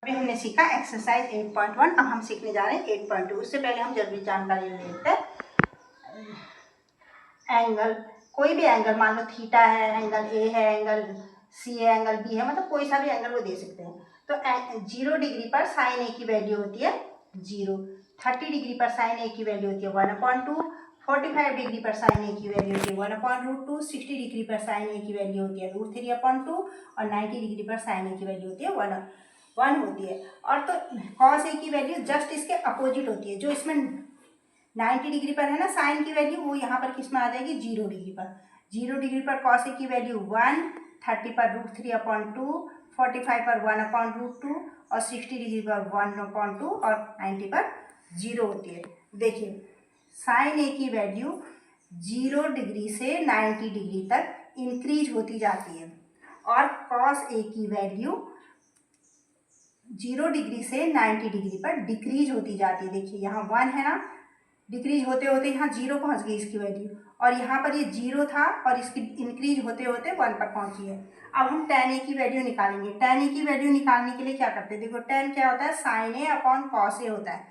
अभी हमने सीखा एक्सरसाइज 8.1। अब हम सीखने जा रहे हैं 8.2। उससे पहले हम जरूरी जानकारी ले लेते हैं। एंगल, कोई भी एंगल, मान लो थीटा है, एंगल ए है, एंगल सी है, एंगल बी है, मतलब कोई सा भी एंगल वो दे सकते हैं। तो 0 डिग्री पर साइन ए की वैल्यू होती है 0, 30 डिग्री पर साइन ए की वैल्यू होती है 1/2, 45 डिग्री पर साइन ए की वैल्यू होती है 1/√2, 60 डिग्री पर साइन ए की वैल्यू होती है √3/2 और 90 डिग्री पर साइन ए की वैल्यू होती है 1 होती है। और तो कॉस ए की वैल्यू जस्ट इसके अपोजिट होती है। जो इसमें 90 डिग्री पर है ना साइन की वैल्यू, वो यहाँ पर किस में आ जाएगी 0 डिग्री पर। 0 डिग्री पर कॉस ए की वैल्यू 1, 30 पर √3/2, 45 पर 1/√2 और 60 डिग्री पर 1/2 और 90 पर 0 होती है। देखिए साइन ए की वैल्यू 0 डिग्री से 90 डिग्री तक इंक्रीज होती जाती है और कॉस ए की वैल्यू 0 डिग्री से 90 डिग्री पर डिक्रीज होती जाती है। देखिए यहाँ 1 है ना, डिक्रीज होते होते यहाँ 0 पहुँच गई इसकी वैल्यू, और यहाँ पर ये 0 था और इसकी इंक्रीज होते होते 1 पर पहुँची है। अब हम tan ए की वैल्यू निकालेंगे। tan ए की वैल्यू निकालने के लिए क्या करते हैं, देखो tan क्या होता है, sine A upon cos A होता है।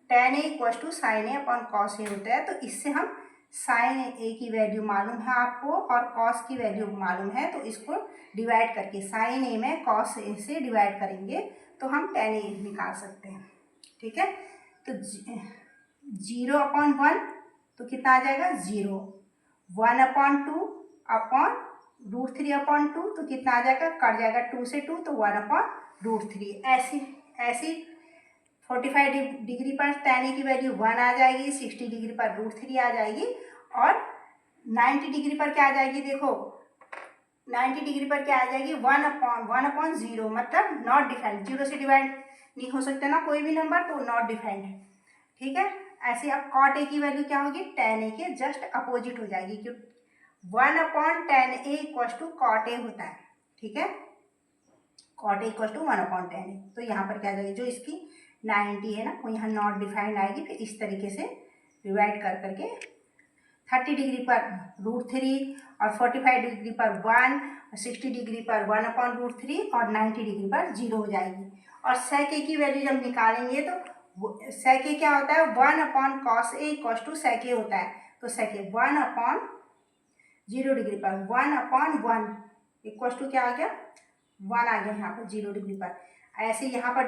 tan A equal to sine A upon cos A होता है। तो इससे हम साइन ए की वैल्यू मालूम है आपको और कॉस की वैल्यू मालूम है, तो इसको डिवाइड करके साइन ए में कॉस ए से डिवाइड करेंगे तो हम tan ए निकाल सकते हैं। ठीक है, तो 0/1 तो कितना आ जाएगा 0, 1/2 अपॉन √3/2 तो कितना आ जाएगा, कट जाएगा 2 से 2 तो 1/√3। ऐसी 45 डिग्री पर tan ए की वैल्यू 1 आ जाएगी, 60 डिग्री पर √3 आ जाएगी और 90 डिग्री पर क्या आ जाएगी, देखो 90 डिग्री पर क्या आ जाएगी 1/0, मतलब नॉट डिफाइंड। 0 से डिवाइड नहीं हो सकता ना कोई भी नंबर, तो नॉट डिफाइंड है। ठीक है, ऐसे अब कॉट ए की वैल्यू क्या होगी, tan ए के जस्ट अपोजिट हो जाएगी, क्योंकि 1/tan a equal to cot a होता है। ठीक है, cot a equal to 1/tan a. तो यहाँ पर क्या आ जाएगी, जो इसकी 90 है ना वो यहाँ नॉट डिफाइंड आएगी। फिर इस तरीके से डिवाइड कर करके 30 डिग्री पर √3 और 45 डिग्री पर 1, 60 डिग्री पर 1/√3 और 90 डिग्री पर 0 हो जाएगी। और sec a की वैल्यू जब निकालेंगे तो sec a क्या होता है, 1/cos a equal to sec a होता है। तो sec a 1/0 डिग्री पर 1/1 इक्वल टू क्या आ गया 1 आ गया यहाँ पर 0 डिग्री पर। ऐसे यहाँ पर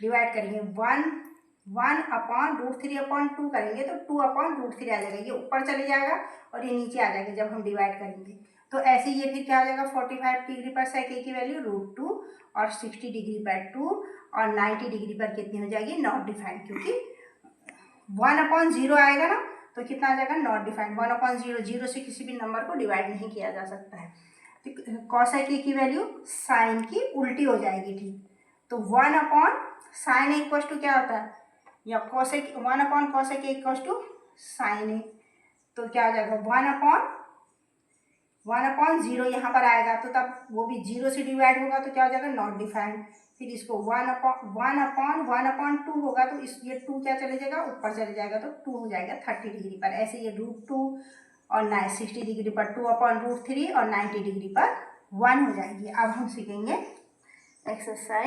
डिवाइड करेंगे 1/√3/2 करेंगे तो 2/√3 आ जाएगा। ये ऊपर चले जाएगा और ये नीचे आ जाएगा जब हम डिवाइड करेंगे। तो ऐसे ये फिर क्या हो जाएगा 45 डिग्री पर sec a की वैल्यू √2 और 60 डिग्री पर 2 और 90 डिग्री पर कितनी हो जाएगी नॉट डिफाइंड, क्योंकि 1/0 आएगा ना तो कितना आ जाएगा नॉट डिफाइंड। 1/0, 0 से किसी भी नंबर को डिवाइड नहीं किया जा सकता है। तो cosec a की वैल्यू साइन की उल्टी हो जाएगी। ठीक, तो 1/sin a इक्वल टू क्या होता है, या cosec 1/cosec a equal to sin a। तो क्या हो जाएगा 1/0 यहाँ पर आएगा, तो तब वो भी 0 से डिवाइड होगा तो क्या हो जाएगा नॉट डिफाइंड। फिर इसको 1/2 होगा तो इस ये 2 क्या चले जाएगा ऊपर चले जाएगा तो 2 हो जाएगा 30 डिग्री पर। ऐसे ये √2 और 60 डिग्री पर 2/√3 और 90 डिग्री पर 1 हो जाएगी। अब हम सीखेंगे एक्सरसाइज